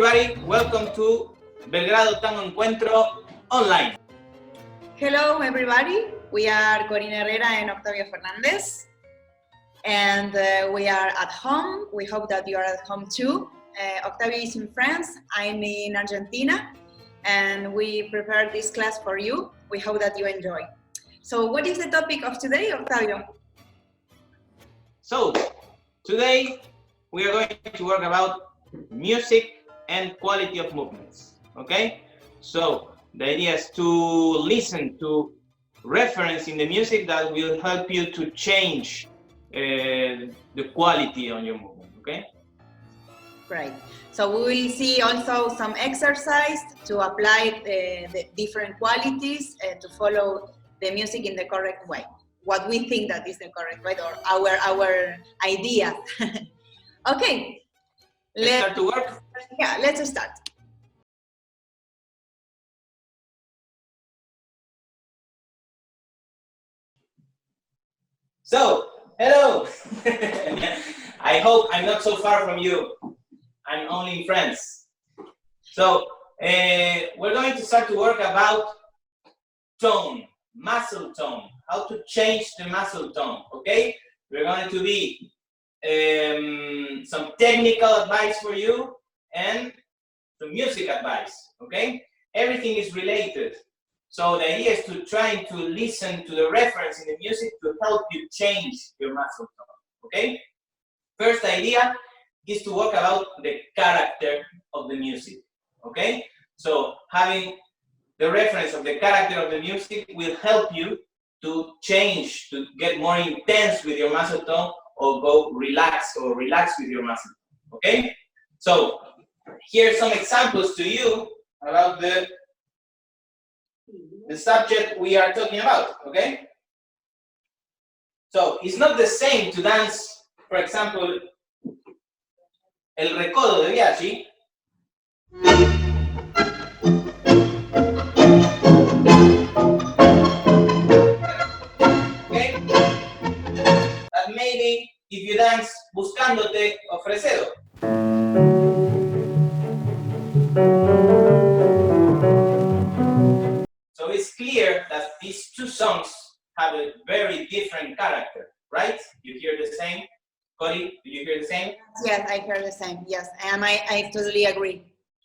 everybody, welcome to Belgrade Tango Encuentro online. Hello everybody, we are Corina and Octavio Fernandez, and we are at home. We hope that you are at home too. Octavio is in France, I'm in Argentina, and we prepared this class for you. We hope that you enjoy. So what is the topic of today, Octavio? So today we are going to work about music and quality of movements, okay? So the idea is to listen to reference in the music that will help you to change the quality on your movement, okay? Great. So we will see also some exercise to apply the different qualities to follow the music in the correct way. What we think that is the correct way, or our idea. Okay. Let's start to work? Yeah, let's start. So, hello! I hope I'm not so far from you. I'm only in France. So, we're going to start to work about tone, muscle tone, how to change the muscle tone, okay? We're going to be some technical advice for you and some music advice, okay? Everything is related. So the idea is to try to listen to the reference in the music to help you change your muscle tone, okay? First idea is to talk about the character of the music, okay? So having the reference of the character of the music will help you to change, to get more intense with your muscle tone, or go relax with your muscle, okay? So here's some examples to you about the subject we are talking about, okay? So it's not the same to dance, for example, El Recodo de Biaggi, okay? But maybe if you dance Buscándote of Fresedo. So it's clear that these two songs have a very different character, right? You hear the same? Cody, do you hear the same? Yes, I hear the same, yes, and I totally agree.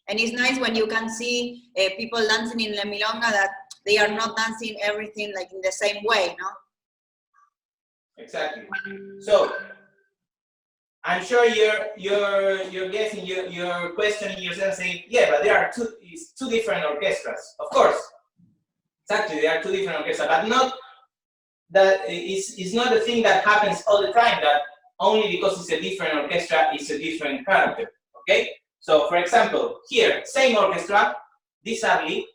And it's nice when you can see people dancing in La Milonga that they are not dancing everything like in the same way, no? Exactly. So I'm sure you're guessing, you're questioning yourself, saying, yeah, but there are two different orchestras. Of course, exactly, there are two different orchestras, but not that is not a thing that happens all the time. That only because it's a different orchestra, it's a different character. Okay. So, for example, here, same orchestra, disably,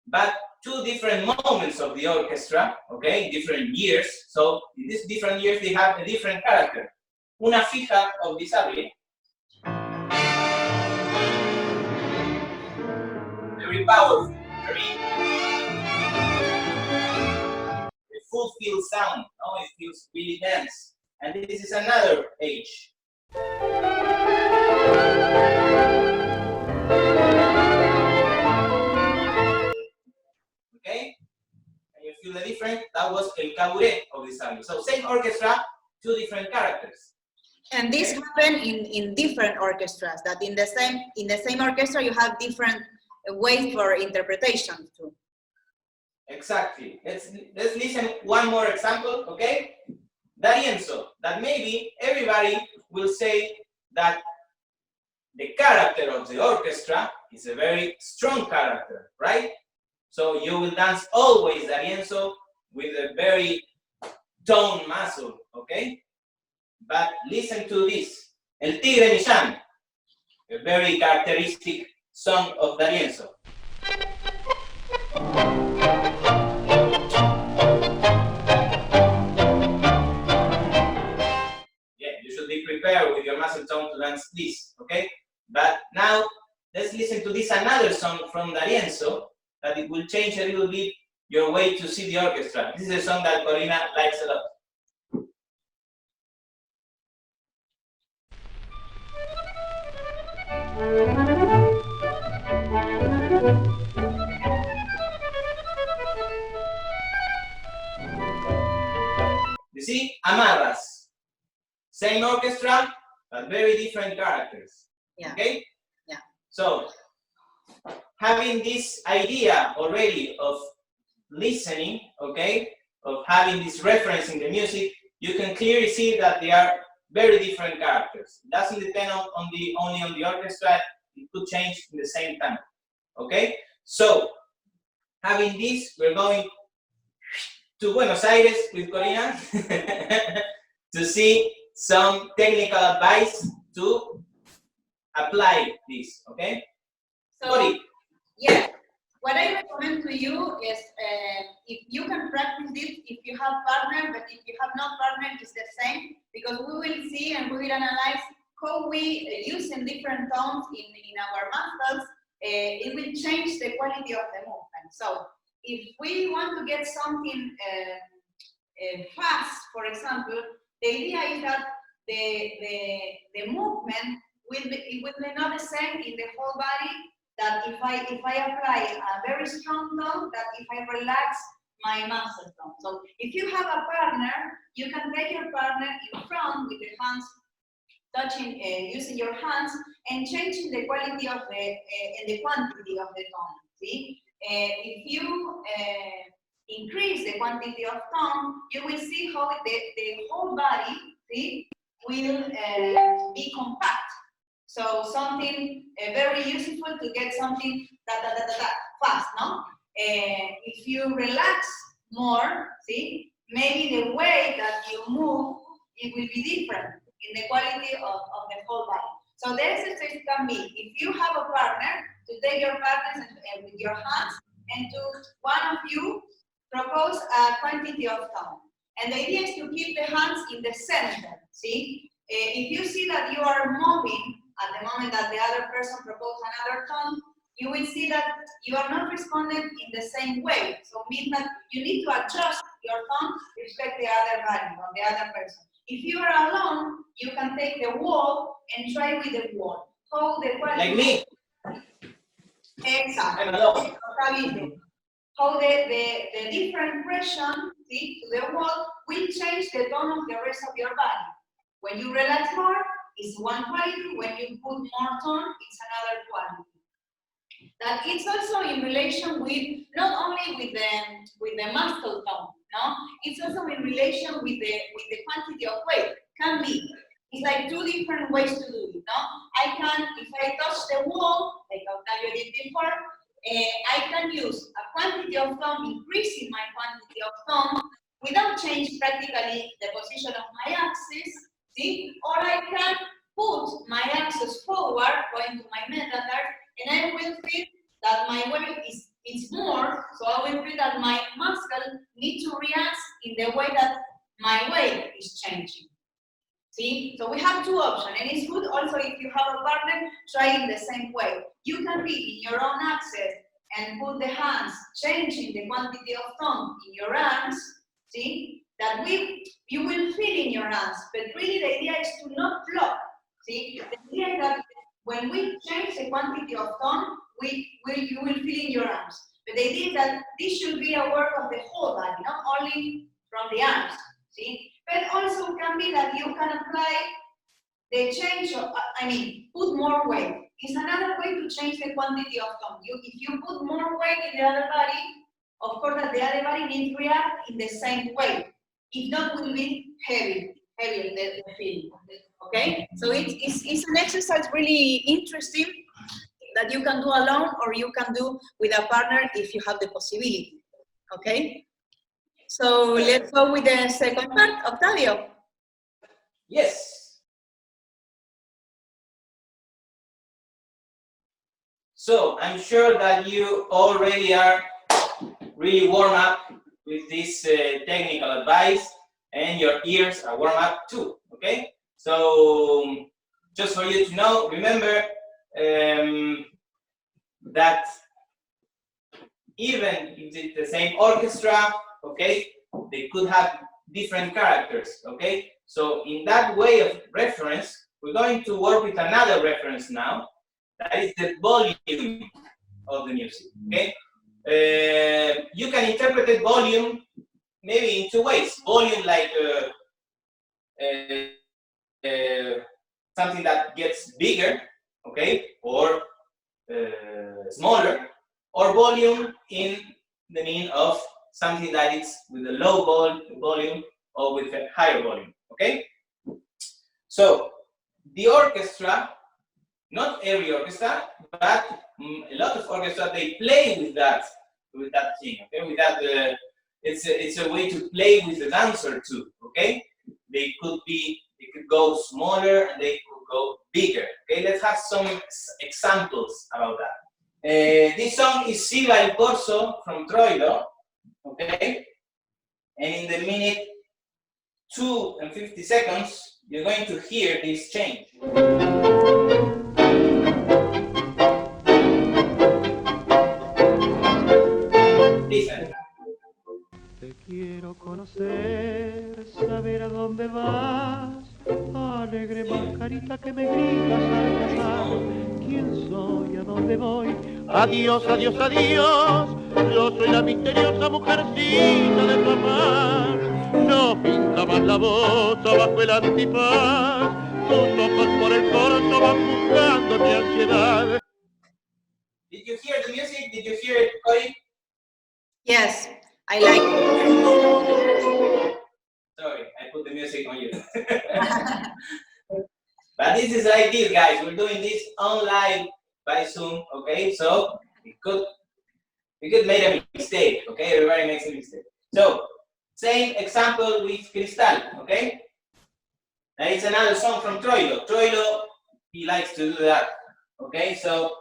but two different moments of the orchestra, okay, different years. So, in these different years, they have a different character. Una fija of disably, very powerful, very full feel sound. Oh, it feels really dense. And this is another age. Okay? And you feel the difference? That was El Cabaret of this album. So same orchestra, two different characters. And this happened in different orchestras, that in the same orchestra you have different ways for interpretation too. Exactly. Let's listen one more example, okay? D'Arienzo, that maybe everybody will say that the character of the orchestra is a very strong character, right? So you will dance always D'Arienzo with a very tone muscle, okay? But listen to this, El Tigre Millán, a very characteristic song of D'Arienzo. Be prepared with your muscle tone to dance this, okay? But now, let's listen to this another song from D'Arienzo, that it will change a little bit your way to see the orchestra. This is a song that Corina likes a lot. see, amarras. Same orchestra, but very different characters. Yeah. Okay? Yeah. So, having this idea already of listening, okay, of having this reference in the music, you can clearly see that they are very different characters. It doesn't depend only on the orchestra, it could change in the same time. Okay? So, having this, we're going to Buenos Aires with Corina to see some technical advice to apply this, okay? So, Cori. yeah, what I recommend to you is if you can practice this, if you have partner, but if you have not partner, it's the same, because we will see and we will analyze how we using different tones in our muscles, it will change the quality of the movement. So if we want to get something fast, for example, the idea is that the movement will be not the same in the whole body, that if I apply a very strong tone, that if I relax my muscle tone. So if you have a partner, you can take your partner in front with the hands touching, using your hands, and changing the quality of and the quantity of the tone. See, if you increase the quantity of tone, you will see how the whole body, see, will be compact. So something very useful to get something fast, no? If you relax more, see, maybe the way that you move, it will be different in the quality of the whole body. So the exercise can be, if you have a partner, to take your partners and with your hands, and to one of you propose a quantity of tone. And the idea is to keep the hands in the center, see? If you see that you are moving at the moment that the other person proposes another tone, you will see that you are not responding in the same way. So it means that you need to adjust your tone to respect the other body or the other person. If you are alone, you can take the wall and try with the wall. How the quality. Like me. Exactly. I'm alone. How the different pressure, see, to the wall will change the tone of the rest of your body. When you relax more, it's one quality. When you put more tone, it's another quality. That it's also in relation with not only with the muscle tone, no, it's also in relation with the quantity of weight. Can be. It's like two different ways to do it. No, I can, if I touch the wall, like Octavio did before, I can use a quantity of tone, increasing my quantity of tone without changing practically the position of my axis. See, or I can put my axis forward, going to my metatarsus, and I will feel that my weight is more, so I will feel that my muscle needs to react in the way that my weight is changing. See, so we have two options, and it's good also if you have a partner, try in the same way. You can be in your own axis and put the hands, changing the quantity of tone in your arms, see, that you will feel in your hands, but really the idea is to not block. See, the idea is that when we change the quantity of tone, you will feel in your arms. But the idea is that this should be a work of the whole body, not only from the arms. See, but also can be that you can apply the change of, put more weight. It's another way to change the quantity of tone. If you put more weight in the other body, of course that the other body needs to react in the same way. If not, it will be heavy in the feeling. Okay? So it's an exercise really interesting that you can do alone or you can do with a partner if you have the possibility. Okay? So let's go with the second part, Octavio. Yes. So I'm sure that you already are really warm up with this technical advice, and your ears are warm up too, okay? So just for you to know, remember that even if it's the same orchestra, okay, they could have different characters, okay? So in that way of reference, we're going to work with another reference now, that is the volume of the music, okay? You can interpret the volume maybe in two ways. Volume like something that gets bigger, okay, or smaller, or volume in the meaning of something that is with a low volume or with a higher volume, okay? So the orchestra, not every orchestra, but a lot of orchestras, they play with that thing, okay? With that, it's a way to play with the dancer too, okay? They could go smaller and they could go bigger. Okay, let's have some examples about that. This song is Si va el corso from Troilo, okay? And in the minute 2 and 50 seconds, you're going to hear this change. Listen. Te quiero conocer, saber a dónde vas, alegre mascarita que me gritas al pasar. ¿Quién soy? ¿A dónde voy? Adiós, adiós, adiós. Yo soy la misteriosa mujercita de tu amar. No pinta más la voz abajo el antifaz. Tus ojos por el corso van buscando mi ansiedad. Did you hear the music? Did you hear it, Cody? Yes, I like it. Sorry, I put the music on you. But this is like this, guys. We're doing this online by Zoom, okay? So we could make a mistake, okay? Everybody makes a mistake. So same example with Cristal, okay? That is another song from Troilo. Troilo, he likes to do that, okay? So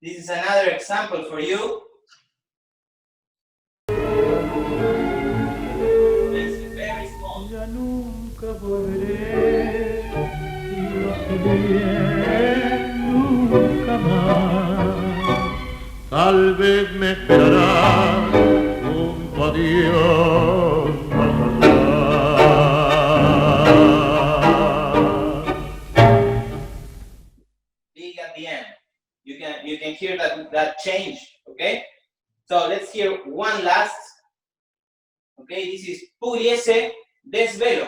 this is another example for you. It's very small. Ya nunca volveré, y lo sé bien, nunca más. Tal vez me esperarás junto a Dios más allá. Big at the end. You can hear that change, okay? So let's hear one last. Okay, this is Pudiese Desvelo.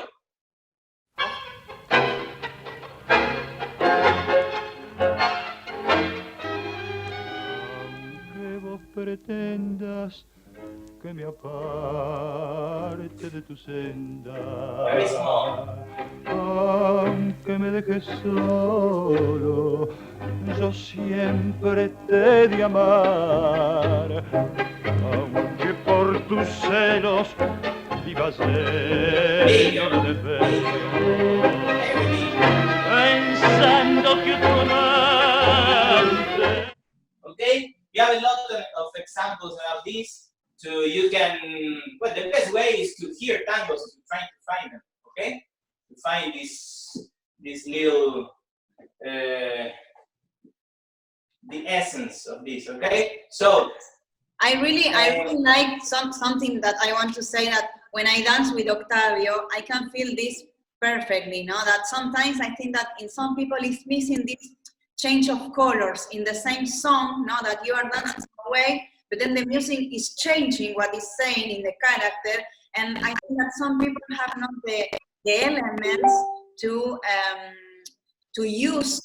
Aunque vos pretendas que me aparte de tu senda, Very small. aunque me dejes solo, yo siempre te he de amar, aunque por tus celos vivas lleno de desvelo, pensando que otro amante. Okay, we have a lot of examples of this. So you can, well, the best way is to hear tangos, to try to find them, okay? To find this little, the essence of this, okay? So I really like something that I want to say, that when I dance with Octavio, I can feel this perfectly, no? That sometimes I think that in some people it's missing this change of colors in the same song, no? That you are dancing some way, but then the music is changing what it's saying in the character, and I think that some people have not the elements to use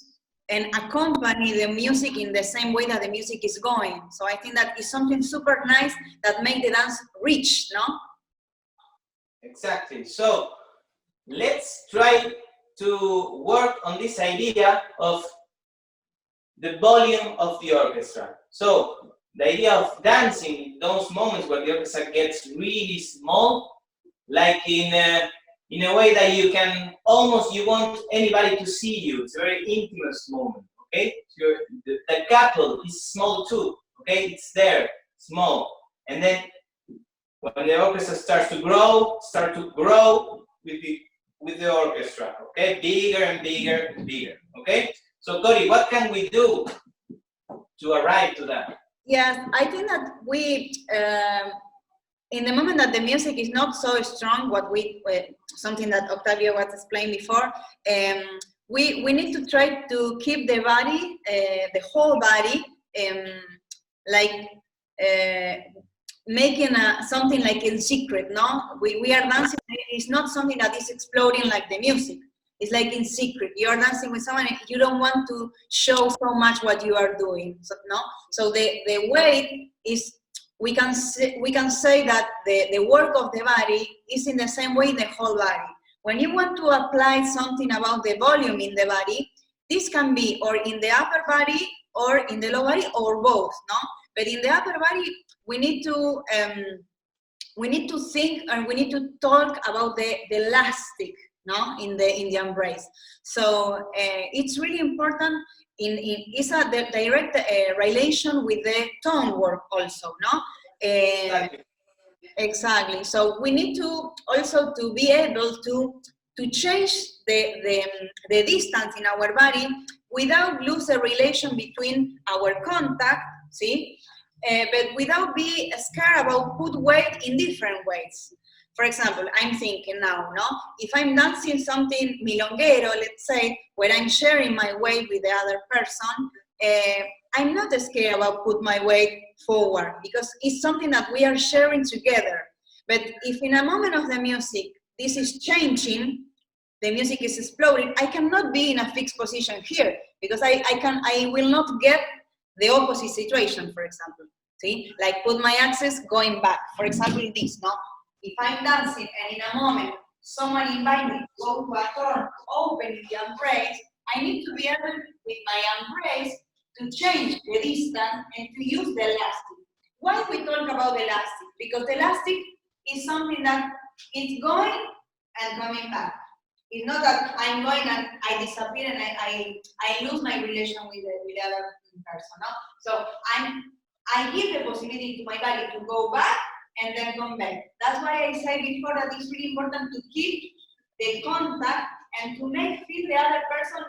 and accompany the music in the same way that the music is going. So I think that is something super nice that make the dance rich, no? exactly. So let's try to work on this idea of the volume of the orchestra. So the idea of dancing in those moments where the orchestra gets really small, like in a way that you want anybody to see you. It's a very intimate moment, okay? The couple is small too, okay? It's there, small. And then when the orchestra starts to grow with the orchestra, okay? Bigger and bigger and bigger, okay? So Cody, what can we do to arrive to that? Yes, I think that we, in the moment that the music is not so strong, something that Octavio was explaining before, we need to try to keep the body, the whole body, making something like in secret, no? We are dancing, it's not something that is exploding like the music. It's like in secret. You're dancing with someone and you don't want to show so much what you are doing, so, no? So the way is, we can say that the work of the body is in the same way in the whole body. When you want to apply something about the volume in the body, this can be or in the upper body or in the lower body or both, no? But in the upper body, we need to think and we need to talk about the elastic, no, in the embrace. So it's really important. It's a direct relation with the tone work also, no? Exactly. So we need to also to be able to change the distance in our body without lose a relation between our contact, see, but without being scared about put weight in different ways. For example, I'm thinking now, no? If I'm dancing something milonguero, let's say, where I'm sharing my weight with the other person, I'm not scared about put my weight forward because it's something that we are sharing together. But if in a moment of the music, this is changing, the music is exploding, I cannot be in a fixed position here because I will not get the opposite situation, for example. See, like put my axis going back. For example, this, no? If I'm dancing and in a moment someone invites me to go to a turn, open the embrace, I need to be able with my embrace to change the distance and to use the elastic. Why we talk about the elastic? Because the elastic is something that is going and coming back. It's not that I'm going and I disappear and I lose my relation with the other person. No? So I give the possibility to my body to go back and then come back. That's why I said before that it's really important to keep the contact and to make feel the other person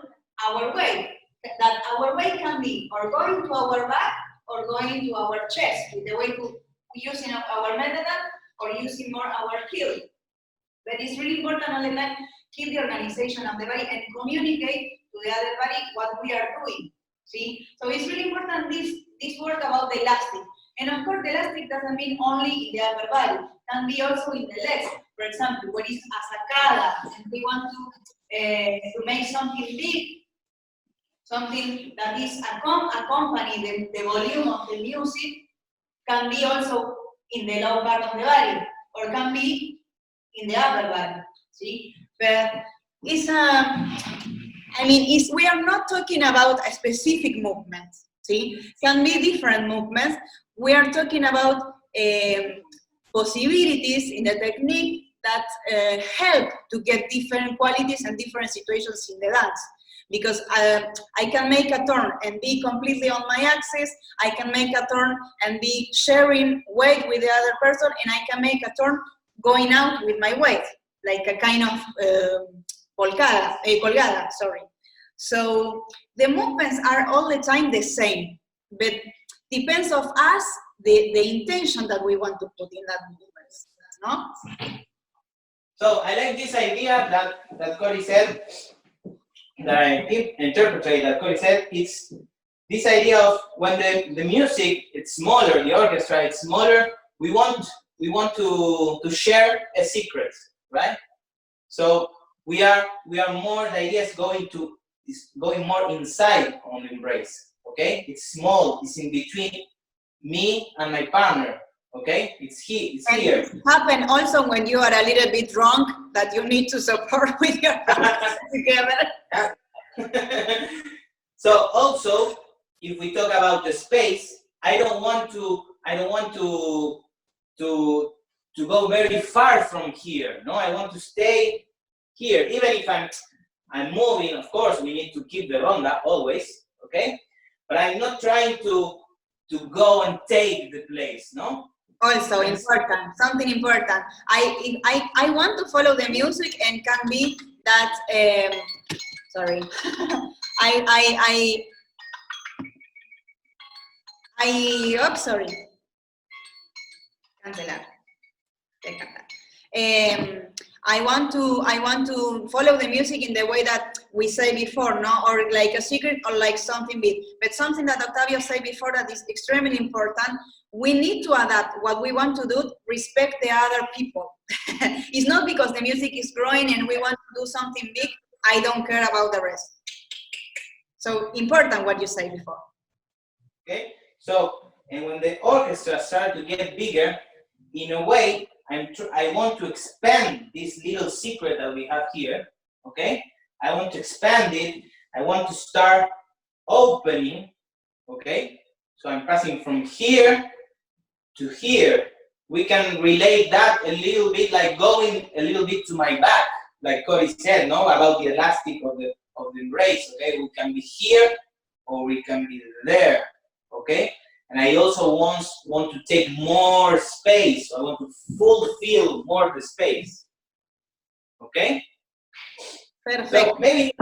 our way. That our way can be or going to our back or going to our chest with the way to using our method or using more our heel. But it's really important all the time keep the organization of the body and communicate to the other body what we are doing. See? So it's really important this work about the elastic. And of course, the elastic doesn't mean only in the upper body, it can be also in the legs. For example, when it's a sacada, and we want to make something big, something that is accompany the volume of the music, can be also in the lower part of the body, or can be in the upper body. See, but it's we are not talking about a specific movement. See, can be different movements. We are talking about possibilities in the technique that help to get different qualities and different situations in the dance. Because I can make a turn and be completely on my axis, I can make a turn and be sharing weight with the other person, and I can make a turn going out with my weight, like a kind of colgada, sorry. So the movements are all the time the same, but depends of us the intention that we want to put in that movement, no? So I like this idea that Cory said, that I interpreted that Cory said. It's this idea of when the music it's smaller, the orchestra it's smaller, we want to share a secret, right? So we are more, the idea is going more inside on the embrace, okay? It's small, it's in between me and my partner, okay? It's here. It happens also when you are a little bit drunk that you need to support with your partner together. So also, if we talk about the space, I don't want to go very far from here. No, I want to stay here. Even if I'm moving, of course, we need to keep the ronda always, okay? But I'm not trying to go and take the place, no? Also important, something important. I want to follow the music and can be that, sorry. Sorry. Cancelar. I want to follow the music in the way that we say before, no, or like a secret or like something big. But something that Octavio said before that is extremely important. we need to adapt what we want to do, respect the other people. It's not because the music is growing and we want to do something big, I don't care about the rest. So important what you say before. Okay, so, and when the orchestra starts to get bigger, in a way, I want to expand this little secret that we have here, okay? I want to expand it. I want to start opening, okay? So I'm passing from here to here. We can relate that a little bit like going a little bit to my back, like Cody said, no, about the elastic of the embrace, okay? We can be here or we can be there, okay? And I also want to take more space. I want to fulfill more of the space, okay? Perfect. So maybe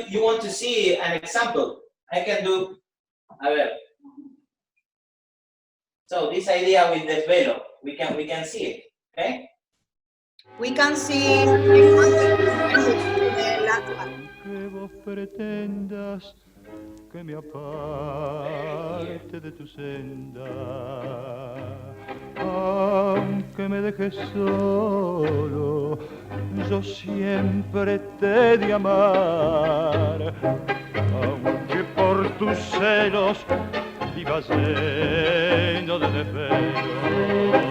you want to see an example. I can do, a ver. So this idea with the velo, we can see it, okay? We can see the last one. Que vos pretendas que me aparte de tu senda, aunque me dejes solo, yo siempre te he de amar, aunque por tus celos viva lleno de desvelos,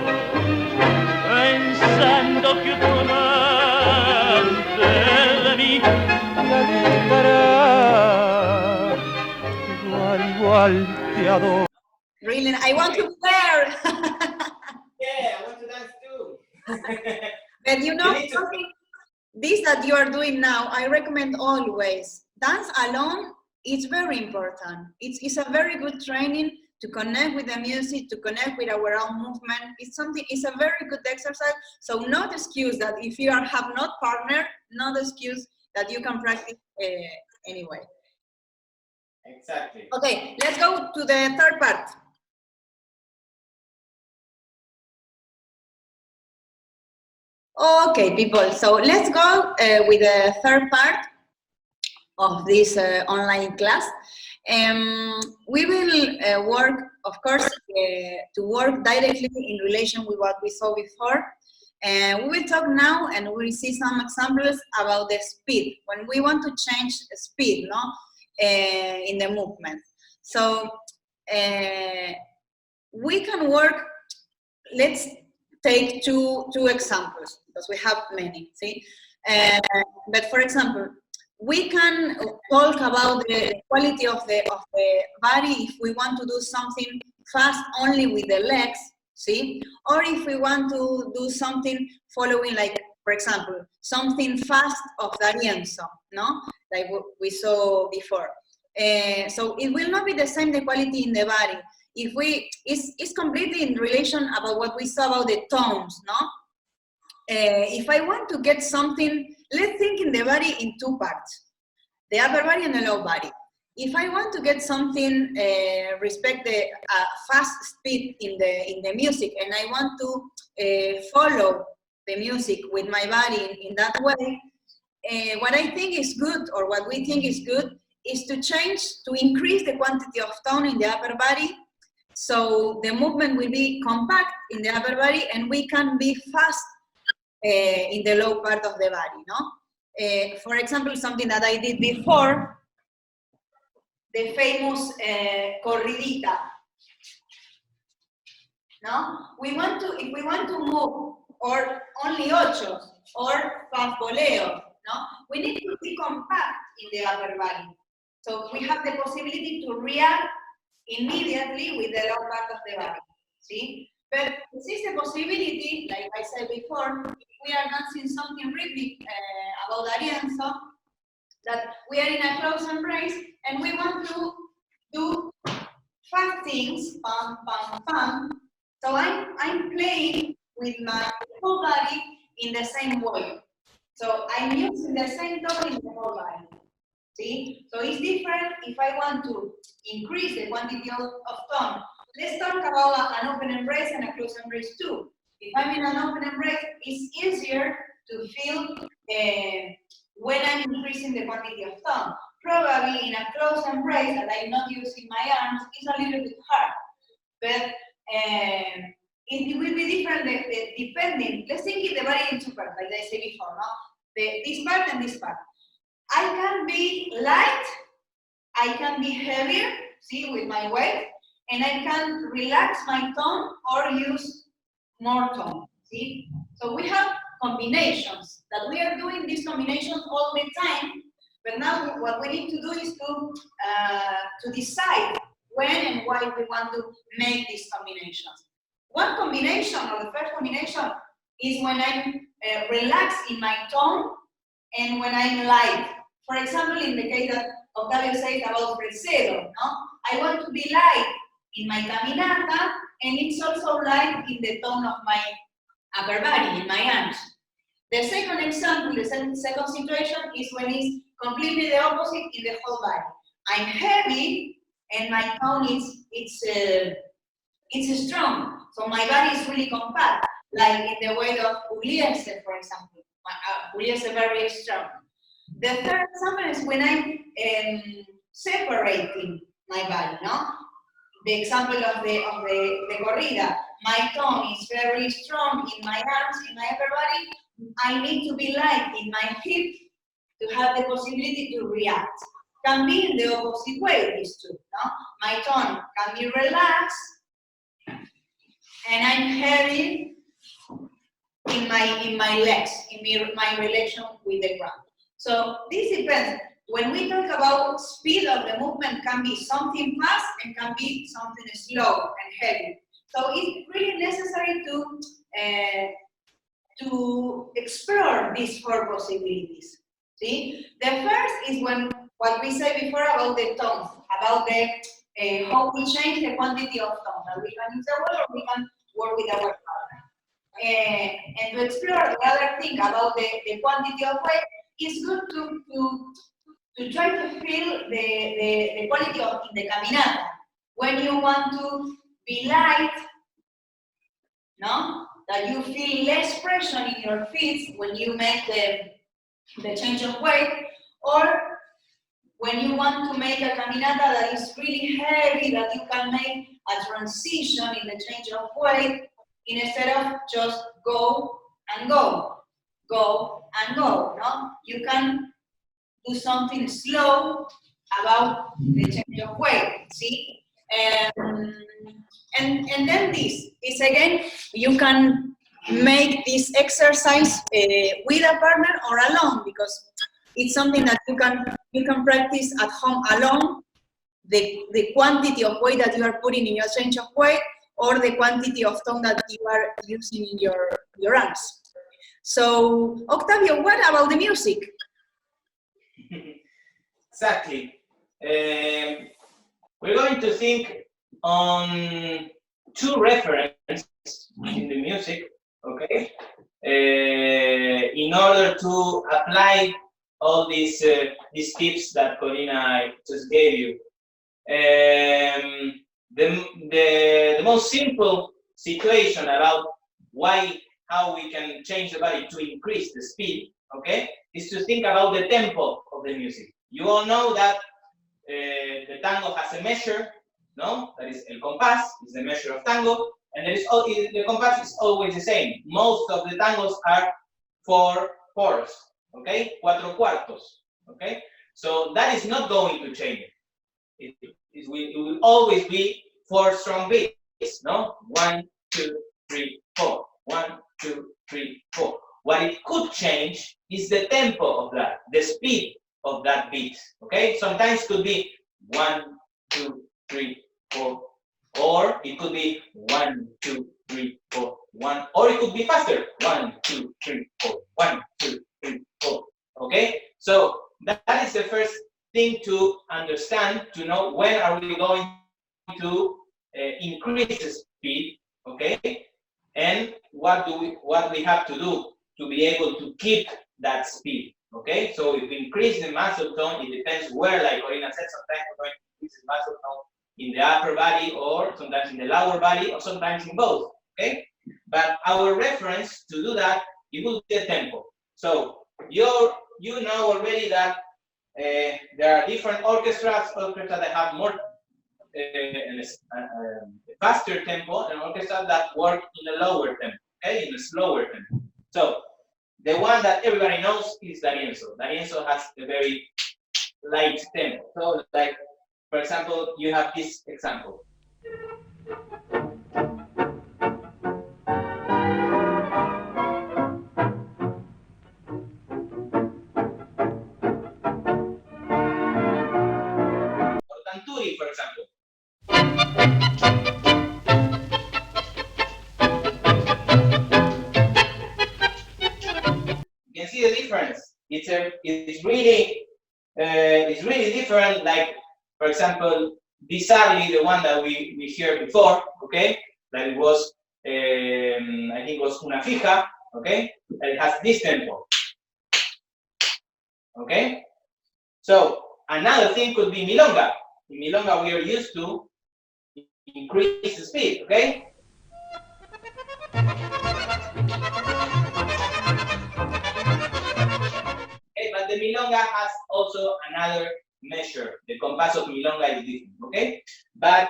pensando que otro amante de mí me alejará, igual te adoro. Really, I want to wear. Yeah, I want to dance too. But you know something, this that you are doing now, I recommend always. Dance alone is very important. It's a very good training to connect with the music, to connect with our own movement. It's a very good exercise. So not excuse that if you have not partner, not excuse that you can practice anyway. Exactly. Okay, let's go to the third part. Okay, people, so let's go with the third part of this online class. We will work, of course, to work directly in relation with what we saw before. We will talk now and we will see some examples about the speed, when we want to change speed, no, in the movement. So we can work, let's take two examples, because we have many, see? But for example, we can talk about the quality of the body if we want to do something fast only with the legs, see? Or if we want to do something following, like, for example, something fast of D'Arienzo, no? Like we saw before. So it will not be the same, the quality in the body. If it's completely in relation about what we saw about the tones, no? If I want to get something, let's think in the body in two parts, the upper body and the lower body. If I want to get something, respect the fast speed in the music, and I want to follow the music with my body in that way, what I think is good, or what we think is good, is to increase the quantity of tone in the upper body, so the movement will be compact in the upper body, and we can be fast in the low part of the body, no? For example, something that I did before, the famous corridita, no? If we want to move, or only ochos, or fast voleo, no? We need to be compact in the upper body. So we have the possibility to react immediately with the lower part of the body, see? But this is a possibility, like I said before, if we are dancing something rhythmic about D'Arienzo, that we are in a close embrace and we want to do fast things, pam, pam, pam. So I'm playing with my whole body in the same way. So I'm using the same tone in the whole body. See? So it's different if I want to increase the quantity of tone. Let's talk about an open embrace and a closed embrace too. If I'm in an open embrace, it's easier to feel when I'm increasing the quantity of tone. Probably in a closed embrace that I'm not using my arms, it's a little bit hard. but it will be different depending. Let's think it the body in two parts, like I said before, no? This part and this part. I can be light, I can be heavier, see, with my weight, and I can relax my tone or use more tone, see? So we have combinations, that we are doing these combinations all the time, but now what we need to do is to decide when and why we want to make these combinations. One combination, or the first combination, is when I'm relaxed in my tone and when I'm light. For example, in the case that Octavio said about fresedo, no? I want to be light in my caminata, and it's also light in the tone of my upper body, in my arms. The second example, the second situation is when it's completely the opposite in the whole body. I'm heavy, and my tone it's strong, so my body is really compact, like in the way of Pugliese, for example. Pugliese very strong. The third example is when I'm separating my body, no? The example of the corrida. My tone is very strong in my arms, in my upper body. I need to be light in my hip to have the possibility to react. Can be in the opposite way, these two, no? My tone can be relaxed, and I'm heavy in my legs, in my relation with the ground. So this depends. When we talk about speed of the movement, can be something fast and can be something slow and heavy. So it's really necessary to explore these four possibilities. See, the first is when what we said before about the tones, about the how we change the quantity of tone. That we can use the word or we can work with our partner. And to explore the other thing about the quantity of weight, it's good to try to feel the quality of in the caminata. When you want to be light, no? That you feel less pressure in your feet when you make the change of weight, or when you want to make a caminata that is really heavy, that you can make a transition in the change of weight, instead of just go and go, go and go, no? You can do something slow about the change of weight, see? And then this is again, you can make this exercise with a partner or alone, because it's something that you can practice at home alone, the quantity of weight that you are putting in your change of weight, or the quantity of tone that you are using in your arms. So, Octavio, what about the music? Exactly. We're going to think on two references in the music, okay? In order to apply all these tips that Corina just gave you. The most simple situation about how we can change the body to increase the speed, okay, is to think about the tempo of the music. You all know that the tango has a measure, no? That is el compás, is the measure of tango, and the compás is always the same. Most of the tangos are 4/4, okay? 4 cuartos, okay? So that is not going to change. It will always be 4 strong beats, no? 1, 2, 3, 4. 1, 2, 3, 4. What it could change is the tempo of that, the speed of that beat, okay? Sometimes it could be 1, 2, 3, 4, or it could be 1, 2, 3, 4, 1, or it could be faster, 1, 2, 3, 4, 1, 2, 3, 4, okay? So that is the first thing to understand, to know when are we going to increase the speed, okay? And what we have to do to be able to keep that speed, okay? So if we increase the muscle tone, it depends where, like Corina said, sometimes we're going to increase the muscle tone in the upper body, or sometimes in the lower body, or sometimes in both, okay? But our reference to do that, it will be the tempo. So you know already that there are different orchestras that have more a faster tempo and orchestra that work in a lower tempo, okay, in a slower tempo. So the one that everybody knows is D'Arienzo. D'Arienzo has a very light tempo. So, like, for example, you have this example. Or Tanturi, for example. You can see the difference. It's really different. Like, for example, bizarrely, the one that we heard before, okay, that it was I think it was una fija, okay, that it has this tempo, okay. So another thing could be milonga. In milonga, we are used to increase the speed, okay. Okay, but the milonga has also another measure. The compass of milonga is different, okay? But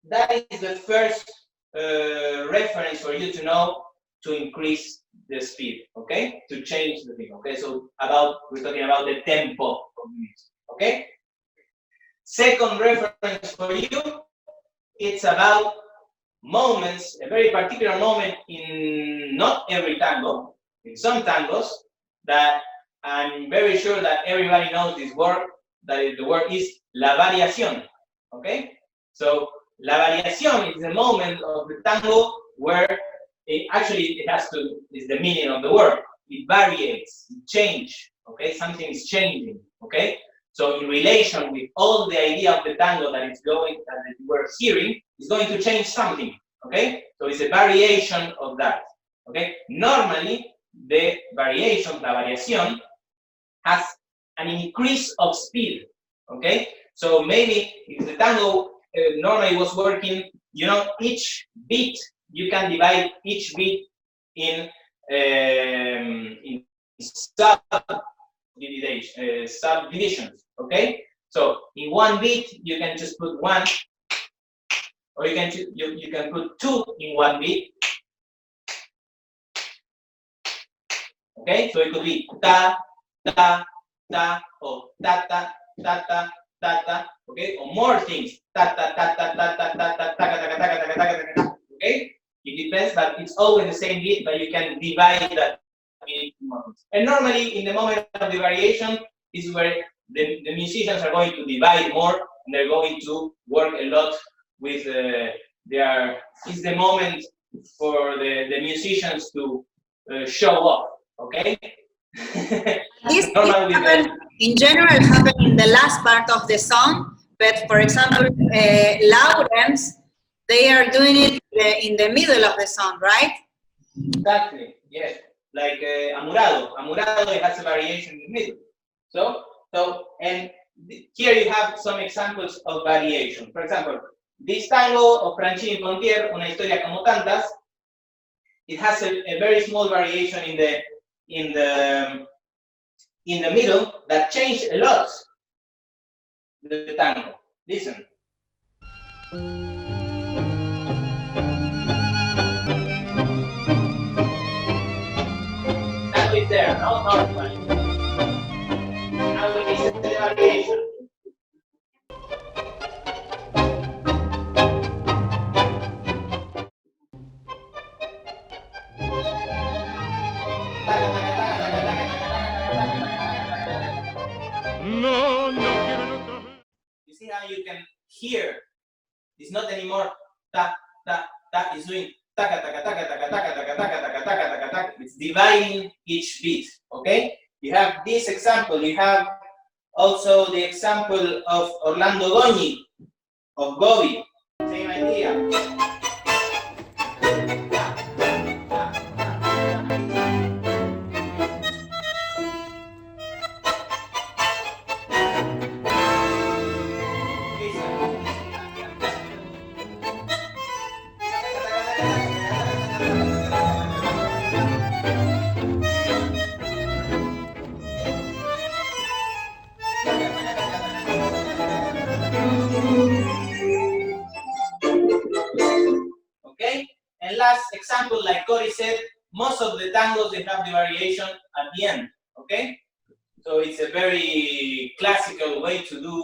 that is the first reference for you to know to increase the speed, okay? To change the thing, okay? So we're talking about the tempo of the music, okay? Second reference for you, it's about moments, a very particular moment in not every tango, in some tangos, that I'm very sure that everybody knows this word, that the word is la variación, okay? So la variación is the moment of the tango where it has to, is the meaning of the word. It varies, it changes, okay? Something is changing, okay? So in relation with all the idea of the tango that it's going, that you were hearing, is going to change something, okay? So it's a variation of that, okay? Normally, the variation, la variación, has an increase of speed, okay? So maybe if the tango normally was working, you know, each beat, you can divide each beat in subdivisions, okay? So in one beat, you can just put one, or you can put two in one beat, okay? So it could be ta, ta, ta, or ta, ta, ta, ta, ta, ta, okay? Or more things, ta, ta, ta, ta, ta, ta, ta, ta, ta, ta, ta, ta, ta, ta, okay? It depends, but it's always the same beat, but you can divide that in moments. And normally, in the moment of the variation, is where the musicians are going to divide more, and they're going to work a lot with it's the moment for the musicians to show off, okay? This in general happen in the last part of the song, but for example, Lawrence, they are doing it in the middle of the song, right? Exactly, yes. Like Amurado, it has a variation in the middle. So, and here you have some examples of variation. For example, this tango of Franchini Pontier, Una historia como tantas, it has a very small variation in the middle that changed a lot the tango. Listen. Now it's there, no normally. Now we listen to the variation. You see how you can hear? It's not anymore ta ta ta. It's doing taka taka taka taka taka taka taka taka taka taka taka. It's dividing each beat. Okay. You have this example. You have also the example of Orlando Dogni of Gobi. Same idea. last example, like Cori said, most of the tangos, they have the variation at the end, okay? So it's a very classical way to do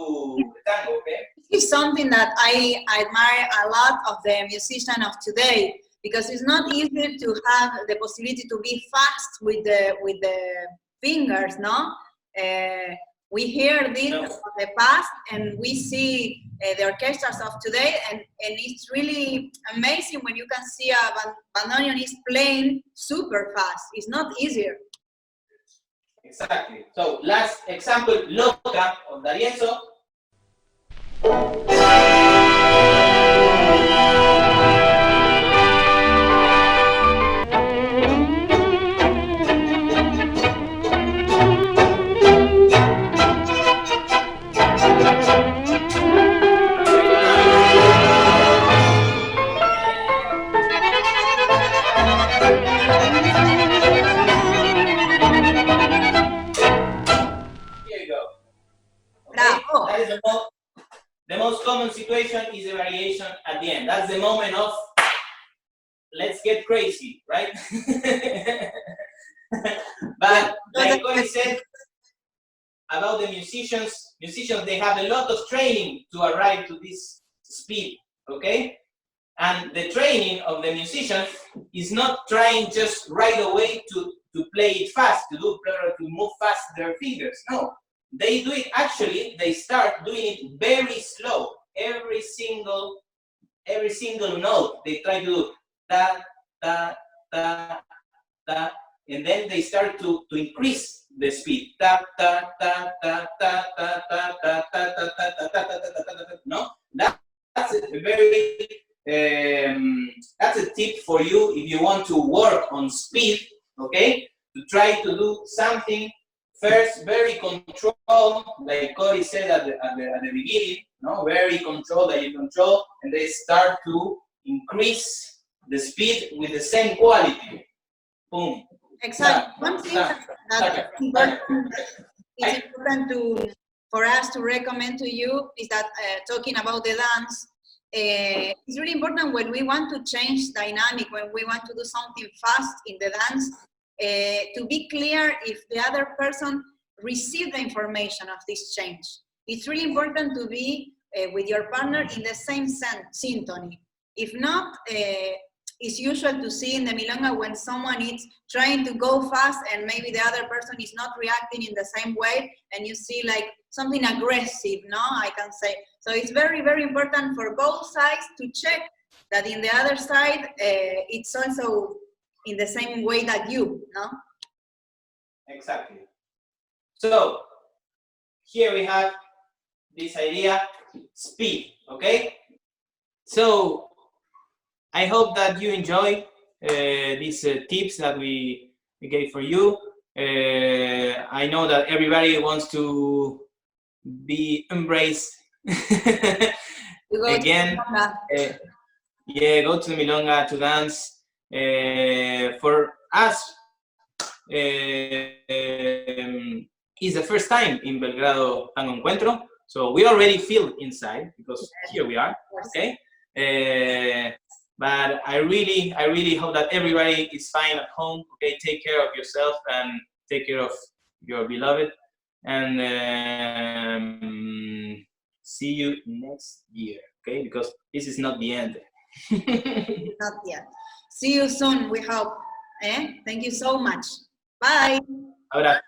the tango, okay? This is something that I admire a lot of the musicians of today, because it's not easy to have the possibility to be fast with the fingers, no? We hear this from the past, and we see the orchestras of today, and it's really amazing when you can see a bandoneonist playing super fast. It's not easier. Exactly. So last example, Loca of D'Arienzo. That is the most common situation is a variation at the end. That's the moment of let's get crazy, right? But like Cori said about the musicians, they have a lot of training to arrive to this speed, okay? And the training of the musicians is not trying just right away to play it fast, to move fast their fingers. No. They do it, actually, they start doing it very slow. Every single note, they try to do da, da, da, da, and then they start to increase the speed. Da, da, da, da, da, da, da, da, da, da, da, da, da, no? That's a very, that's a tip for you if you want to work on speed, okay? To try to do something first, very controlled, like Cori said at the beginning, no? Very controlled, that you control, and they start to increase the speed with the same quality. Boom. Exactly. One thing that is important for us to recommend to you is that talking about the dance, it's really important when we want to change dynamic, when we want to do something fast in the dance, to be clear if the other person received the information of this change. It's really important to be with your partner in the same symphony. If not, it's usual to see in the milonga when someone is trying to go fast and maybe the other person is not reacting in the same way, and you see like something aggressive, no, I can say. So it's very, very important for both sides to check that in the other side, it's also in the same way that you, no? Exactly. So here we have this idea, speed, okay? So I hope that you enjoy these tips that we gave for you. I know that everybody wants to be embraced again. Yeah, go to the milonga to dance. For us, it's the first time in Belgrade Tango Encuentro, so we already feel inside because here we are, okay? But I really hope that everybody is fine at home, okay? Take care of yourself and take care of your beloved, and see you next year, okay? Because this is not the end. Not yet. See you soon, we hope. Thank you so much. Bye. Ahora.